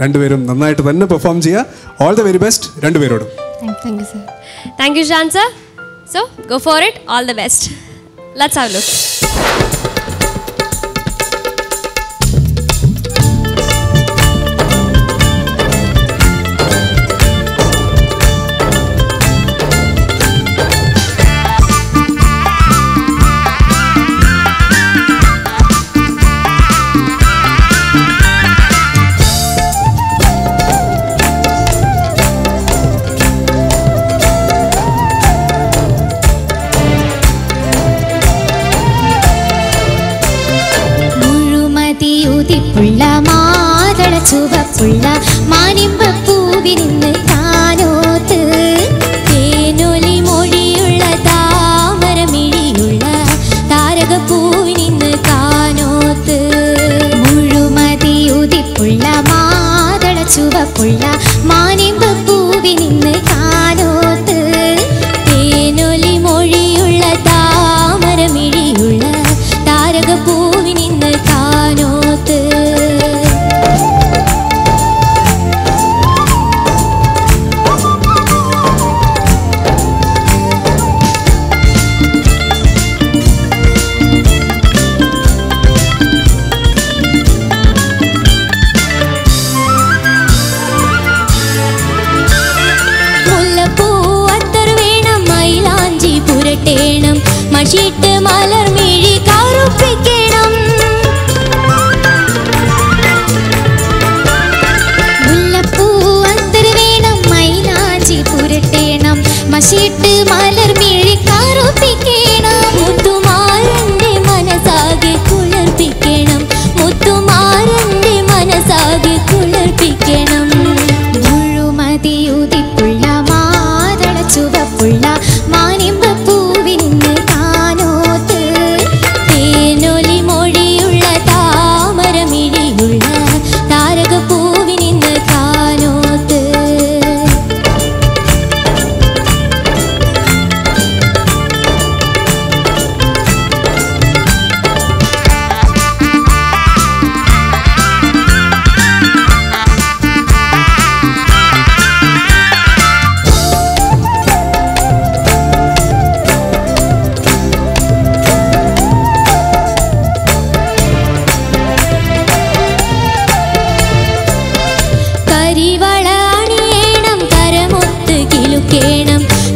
രണ്ടുപേരും നന്നായിട്ട് തന്നെ പെർഫോം ചെയ്യുക. ഓൾ ദ വെരി ബെസ്റ്റ് രണ്ടുപേരോടും. Thank you, sir. Thank you, Shan sir. So, go for it. All the best. Let's have a look. ചുവപ്പുള്ള മാനിമ്പപ്പൂവിനിന്ന് താനോത്ത് തേനൊലി മൊഴിയുള്ള താമരമിഴിയുള്ള താരകപ്പൂവിനിന്ന് താനോത്ത് മുഴുമതിയുതിപ്പുള്ള മാതള ചുവപ്പുള്ള മാനിമ്പപ്പൂവിനിന്ന് താനോത്ത് തേനൊലി മൊഴിയുള്ള താമരമിഴിയുള്ള താരകപ്പൂവിനിന്ന് താനോത്ത് മഷിട്ട് മലർമിഴി കറുപ്പിക്കണം മുല്ലപ്പൂ അത്തർ വേണം മൈലാഞ്ചി പുരട്ടേണം മഷിട്ട് മലർമിഴി കറുപ്പിക്കണം മുത്തുമാരന്റെ മനസാകെ കുളിർപ്പിക്കണം മുത്തുമാരന്റെ മനസാകെ കുളിർപ്പിക്കണം മുഴുമതിയുതിപ്പുള്ള മാതള ചുവപ്പുള്ള മാനിമ്പപ്പൂ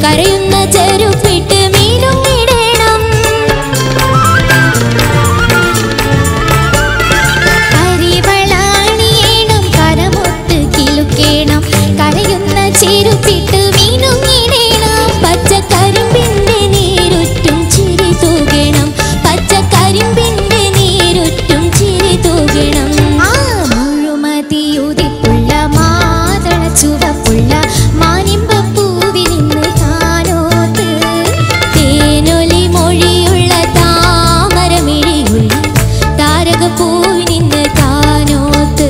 കരയുന്ന ചെരുപ്പിട്ട് മീനും ഇടണം കരിവളാണിയേണം കരമൊത്ത് കിലുക്കേണം കരയുന്ന ചെരുപ്പിട്ട് മീനും ഇടണം പച്ചക്കരിമ്പിന്റെ നീരുറ്റും ചിരി തൂകണം പച്ചക്കരിമ്പിന്റെ നീരുറ്റും ചിരി തൂകണം മുഴുമതിയുതിപ്പുള്ള മാതള ചുവപ്പുള്ള മാനിമ്പപ്പൂ പൂവിനിന്ന് താനോത്ത്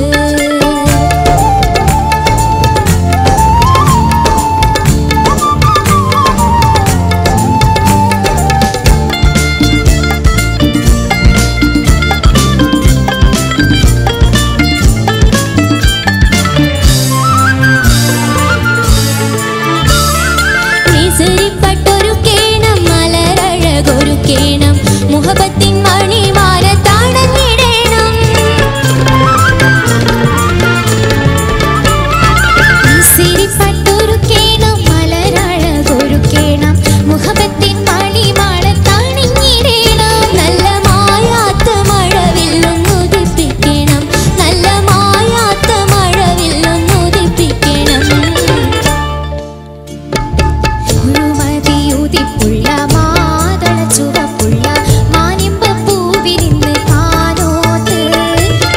മിസരിപ്പട്ടൊരു കേണം മലരഴകൊരു കേണം മുഹബത്തിൻ മണിമാല താടഞ്ഞിടണം മിസരിപ്പട്ടൊരു കേണം മലരഴകൊരു കേണം മുഹബത്തിൻ മണിമാല താണിഞ്ഞിടണം നല്ല മായാത്ത മഴവില്ലൊന്നുദിപ്പിക്കണം നല്ല മായാത്ത മഴവില്ലൊന്നുദിപ്പിക്കണം മുഴുമതിയുതിപ്പുള്ള മാതള ചുവപ്പുള്ള മാനിമ്പപ്പൂവിനിന്ന് താനോത്ത്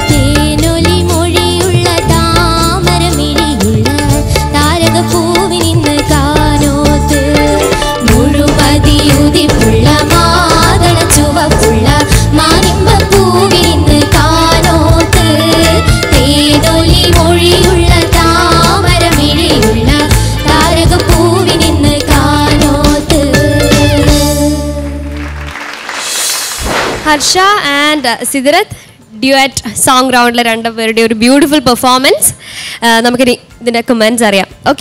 തേനൊലി മൊഴിയുള്ള താമരമിഴിയുള്ള താരകപ്പൂവിനിന്ന് താനോത്ത് മുഴുമതിയുതിപ്പുള്ള മാതള ചുവപ്പുള്ള മാനിമ്പപ്പൂവിനിന്ന് താനോത്ത് തേനൊലി മൊഴിയുള്ള താമരമിഴിയുള്ള താരകപ്പൂവിനിന്ന് താനോത്ത്. Harsha and Siddharth, duet song റൗണ്ടിലെ രണ്ടുപേരുടെ ഒരു ബ്യൂട്ടിഫുൾ പെർഫോമൻസ്. നമുക്കിനി ഇതിൻ്റെ കമൻസ് അറിയാം. ഓക്കെ.